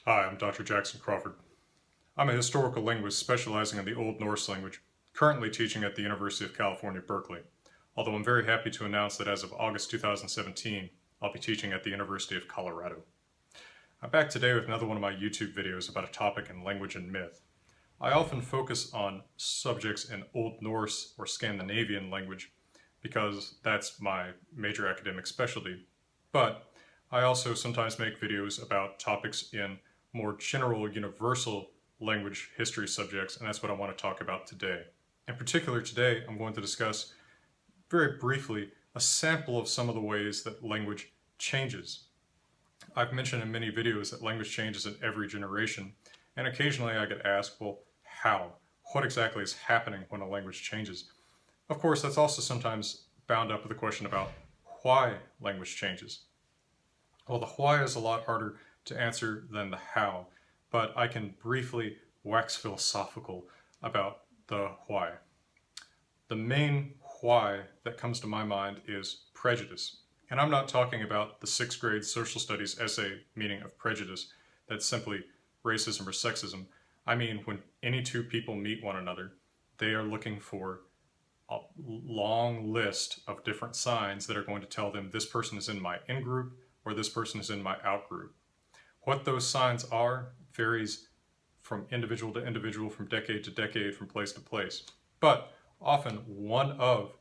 Hi, I'm Dr. Jackson Crawford. I'm a historical linguist specializing in the Old Norse language, currently teaching at the University of California, Berkeley, although I'm very happy to announce that as of August 2017, I'll be teaching at the University of Colorado. I'm back today with another one of my YouTube videos about a topic in language and myth. I often focus on subjects in Old Norse or Scandinavian language because that's my major academic specialty, but I also sometimes make videos about topics in more general, universal language history subjects, and that's what I want to talk about today. In particular, today I'm going to discuss very briefly a sample of some of the ways that language changes. I've mentioned in many videos that language changes in every generation, and occasionally I get asked, well, how? What exactly is happening when a language changes? Of course, that's also sometimes bound up with the question about why language changes. Well, the why is a lot harder to answer than the how, but I can briefly wax philosophical about the why. The main why that comes to my mind is prejudice. And I'm not talking about the 6th grade social studies essay meaning of prejudice. That's simply racism or sexism. I mean, when any two people meet one another, they are looking for a long list of different signs that are going to tell them this person is in my in-group or this person is in my out-group. What those signs are varies from individual to individual, from decade to decade, from place to place. But often one of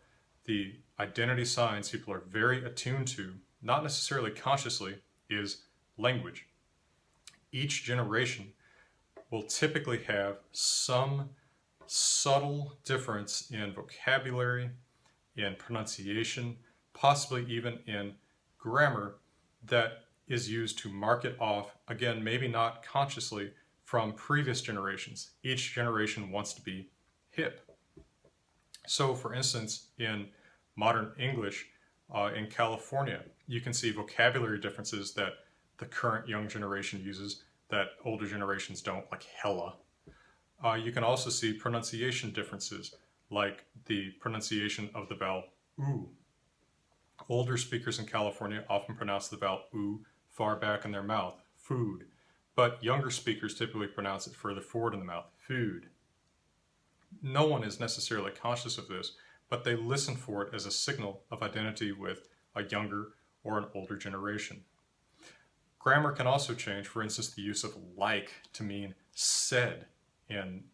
the identity signs people are very attuned to, not necessarily consciously, is language. Each generation will typically have some subtle difference in vocabulary, in pronunciation, possibly even in grammar that is used to mark it off, again, maybe not consciously, from previous generations. Each generation wants to be hip. So, for instance, in modern English in California, you can see vocabulary differences that the current young generation uses that older generations don't, like hella. You can also see pronunciation differences, like the pronunciation of the vowel oo. Older speakers in California often pronounce the vowel oo far back in their mouth, food, but younger speakers typically pronounce it further forward in the mouth, food. No one is necessarily conscious of this, but they listen for it as a signal of identity with a younger or an older generation. Grammar can also change, for instance, the use of like to mean said in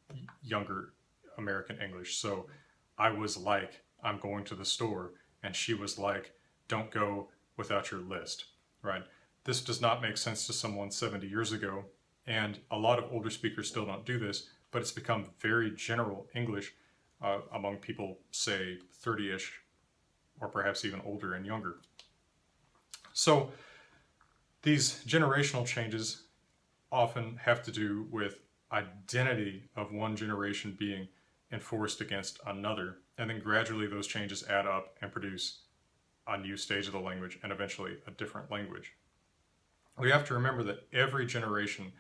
younger American English. So I was like, I'm going to the store, and she was like, don't go without your list, right? This does not make sense to someone 70 years ago, and a lot of older speakers still don't do this, but it's become very general English among people, say, 30-ish, or perhaps even older and younger. So these generational changes often have to do with identity of one generation being enforced against another, and then gradually those changes add up and produce a new stage of the language and eventually a different language. We have to remember that every generation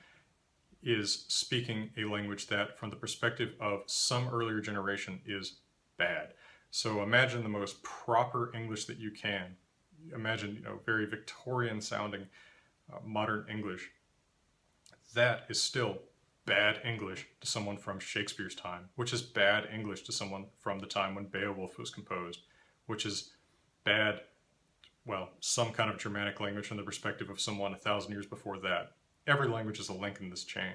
is speaking a language that, from the perspective of some earlier generation, is bad. So imagine the most proper English that you can. Imagine, very Victorian sounding modern English. That is still bad English to someone from Shakespeare's time, which is bad English to someone from the time when Beowulf was composed, which is bad, some kind of Germanic language from the perspective of someone 1,000 years before that. Every language is a link in this chain.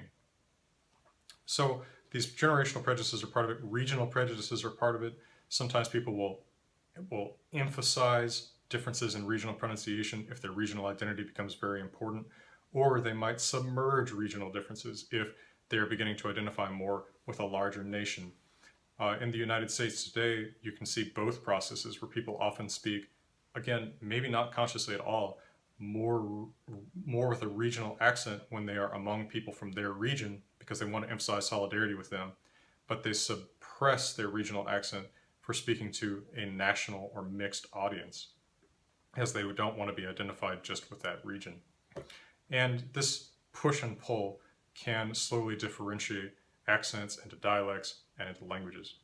So these generational prejudices are part of it. Regional prejudices are part of it. Sometimes people will emphasize differences in regional pronunciation if their regional identity becomes very important, or they might submerge regional differences if they're beginning to identify more with a larger nation. In the United States today, you can see both processes where people often speak, again, maybe not consciously at all, more with a regional accent when they are among people from their region because they want to emphasize solidarity with them, but they suppress their regional accent for speaking to a national or mixed audience, as they don't want to be identified just with that region. And this push and pull can slowly differentiate accents into dialects and into languages.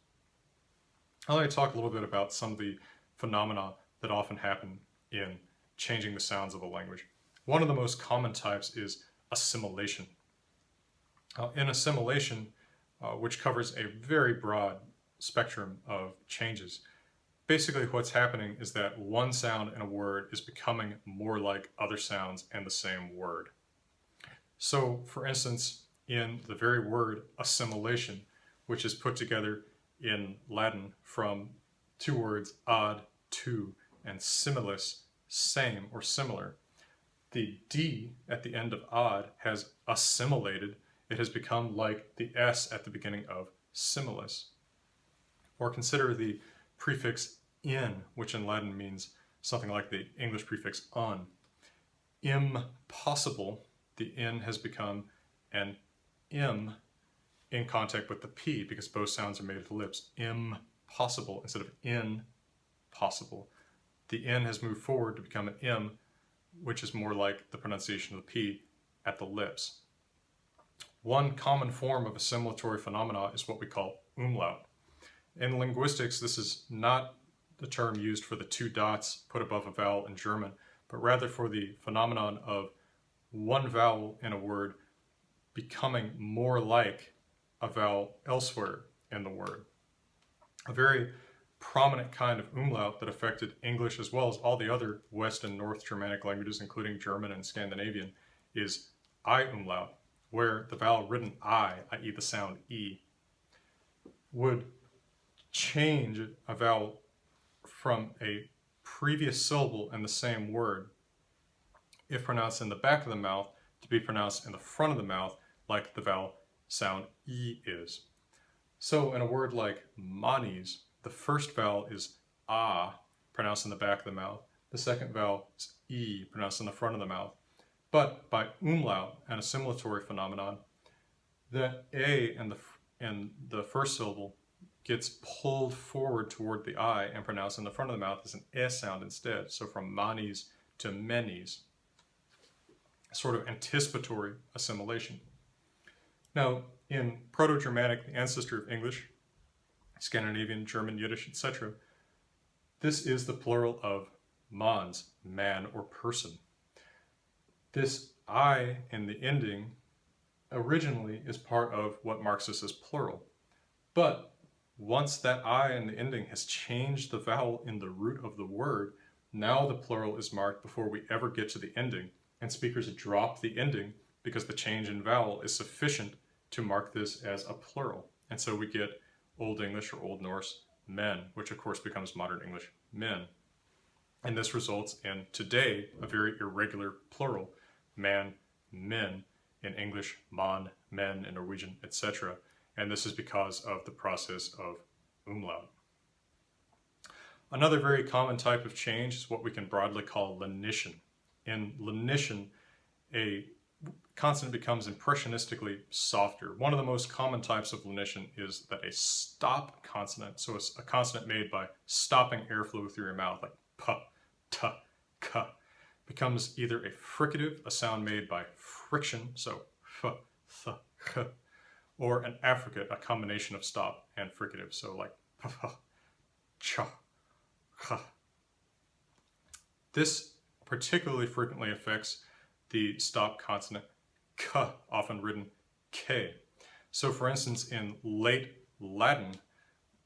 I'd like to talk a little bit about some of the phenomena that often happen in changing the sounds of a language. One of the most common types is assimilation. In assimilation, which covers a very broad spectrum of changes, basically what's happening is that one sound in a word is becoming more like other sounds in the same word. So, for instance, in the very word assimilation, which is put together in Latin from two words ad, to, and similis, same or similar, the D at the end of ad has assimilated. It has become like the S at the beginning of similis. Or consider the prefix in, which in Latin means something like the English prefix un. Impossible, the N has become an M in contact with the P because both sounds are made with the lips. Impossible instead of impossible. The N has moved forward to become an M, which is more like the pronunciation of the P at the lips. One common form of assimilatory phenomena is what we call umlaut. In linguistics, this is not the term used for the two dots put above a vowel in German, but rather for the phenomenon of one vowel in a word becoming more like a vowel elsewhere in the word. A very prominent kind of umlaut that affected English as well as all the other West and North Germanic languages, including German and Scandinavian, is I umlaut, where the vowel written I, i.e. the sound E, would change a vowel from a previous syllable in the same word, if pronounced in the back of the mouth, to be pronounced in the front of the mouth, like the vowel sound E is. So in a word like manis, the first vowel is ah, pronounced in the back of the mouth. The second vowel is E, pronounced in the front of the mouth. But by umlaut, an assimilatory phenomenon, the A in the first syllable gets pulled forward toward the I and pronounced in the front of the mouth as an S sound instead. So from manis to menis, sort of anticipatory assimilation. Now, in Proto-Germanic, the ancestor of English, Scandinavian, German, Yiddish, etc., this is the plural of mans, man or person. This I in the ending originally is part of what marks us as plural. But once that I in the ending has changed the vowel in the root of the word, now the plural is marked before we ever get to the ending, and speakers drop the ending because the change in vowel is sufficient to mark this as a plural. And so we get Old English or Old Norse men, which of course becomes Modern English men. And this results in, today, a very irregular plural, man, men, in English, man, men, in Norwegian, etc. And this is because of the process of umlaut. Another very common type of change is what we can broadly call lenition. In lenition, a consonant becomes impressionistically softer. One of the most common types of lenition is that a stop consonant, so it's a consonant made by stopping airflow through your mouth, like p, t, k, becomes either a fricative, a sound made by friction, so f, th, k, or an affricate, a combination of stop and fricative, so like p, ch, k. This particularly frequently affects the stop consonant k, often written k. So for instance, in late Latin,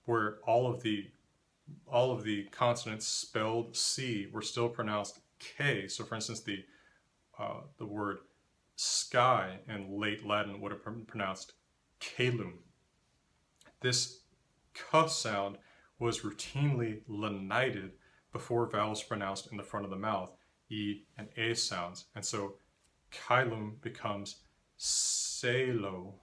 where all of the consonants spelled C were still pronounced K. So for instance, the word sky in late Latin would have been pronounced calum. This K sound was routinely lenited before vowels pronounced in the front of the mouth, E and A sounds. And so Kailum becomes Salo,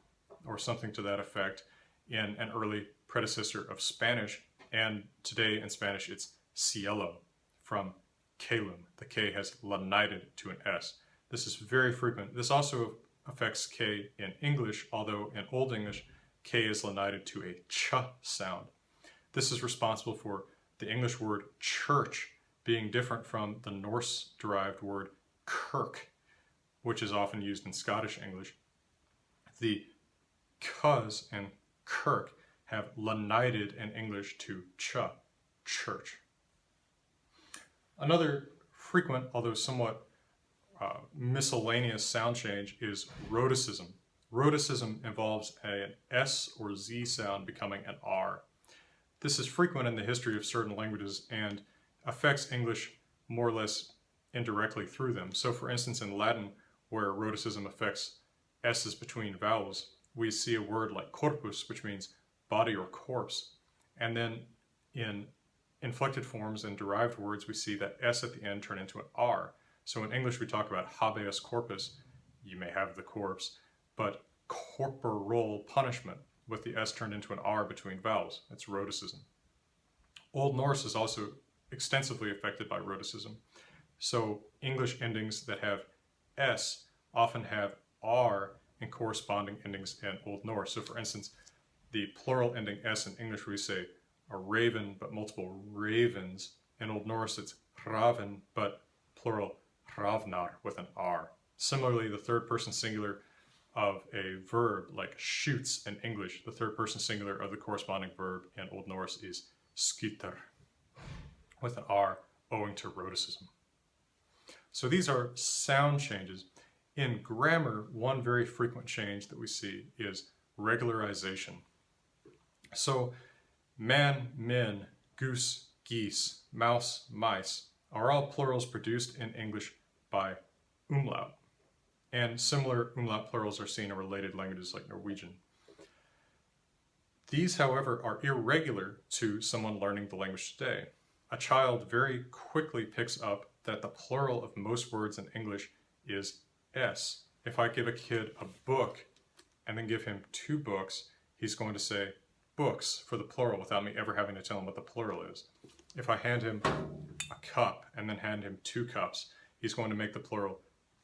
or something to that effect, in an early predecessor of Spanish. And today in Spanish it's cielo, from Kalum. The K has lenited to an S. This is very frequent. This also affects K in English, although in Old English, K is lenited to a ch sound. This is responsible for the English word church being different from the Norse-derived word kirk, which is often used in Scottish English. The cuz and kirk have lenited in English to ch, church. Another frequent, although somewhat miscellaneous sound change is Rhotacism, Rhotacism involves an S or Z sound becoming an R. This is frequent in the history of certain languages and affects English more or less indirectly through them. So for instance, in Latin, where rhotacism affects S's between vowels, we see a word like corpus, which means body or corpse. And then in inflected forms and derived words, we see that S at the end turn into an R. So in English, we talk about habeas corpus. You may have the corpse, but corporal punishment with the S turned into an R between vowels. It's rhotacism. Old Norse is also extensively affected by rhotacism. So English endings that have S often have R in corresponding endings in Old Norse. So for instance, the plural ending S in English, we say a raven, but multiple ravens. In Old Norse, it's raven, but plural ravnar with an R. Similarly, the third person singular of a verb like shoots in English, the third person singular of the corresponding verb in Old Norse is skytter with an R owing to rhotacism. So these are sound changes. In grammar, one very frequent change that we see is regularization. So man, men, goose, geese, mouse, mice are all plurals produced in English by umlaut. And similar umlaut plurals are seen in related languages like Norwegian. These, however, are irregular to someone learning the language today. A child very quickly picks up that the plural of most words in English is S. If I give a kid a book and then give him 2 books, he's going to say books for the plural without me ever having to tell him what the plural is. If I hand him a cup and then hand him 2 cups, he's going to make the plural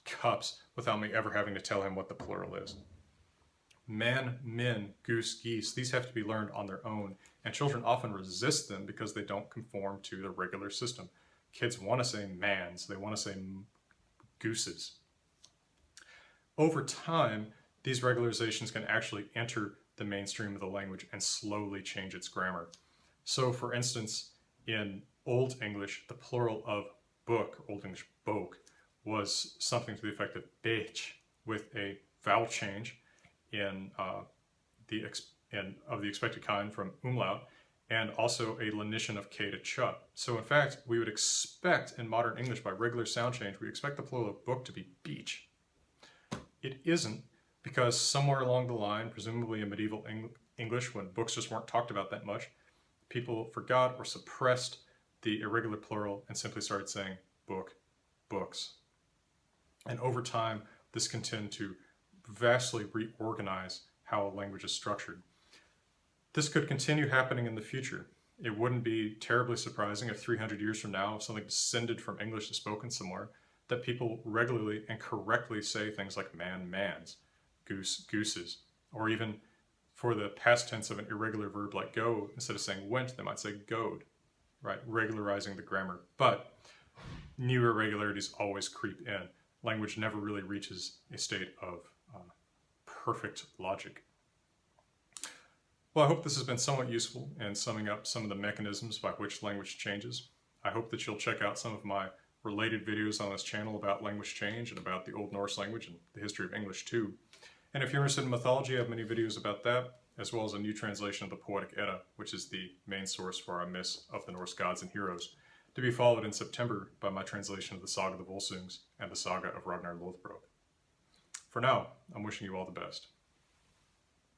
cups without me ever having to tell him what the plural is. Man, men, goose, geese, these have to be learned on their own, and children often resist them because they don't conform to the regular system. Kids want to say mans, they want to say gooses. Over time, these regularizations can actually enter the mainstream of the language and slowly change its grammar. So for instance, in Old English, the plural of book, Old English boke, was something to the effect of bech, with a vowel change of the expected kind from umlaut, and also a lenition of k to ch. So in fact, we would expect in modern English, by regular sound change, we expect the plural of book to be beach. It isn't, because somewhere along the line, presumably in medieval English, when books just weren't talked about that much, people forgot or suppressed the irregular plural and simply started saying book, books. And over time, this can tend to vastly reorganize how a language is structured. This could continue happening in the future. It wouldn't be terribly surprising if 300 years from now, if something descended from English is spoken somewhere, that people regularly and correctly say things like man, mans, goose, gooses, or even for the past tense of an irregular verb like go, instead of saying went, they might say goed, right? Regularizing the grammar. But new irregularities always creep in. Language never really reaches a state of perfect logic. Well, I hope this has been somewhat useful in summing up some of the mechanisms by which language changes. I hope that you'll check out some of my related videos on this channel about language change and about the Old Norse language and the history of English too. And if you're interested in mythology, I have many videos about that, as well as a new translation of the Poetic Edda, which is the main source for our myths of the Norse gods and heroes, to be followed in September by my translation of the Saga of the Volsungs and the Saga of Ragnar Lothbrok. For now, I'm wishing you all the best.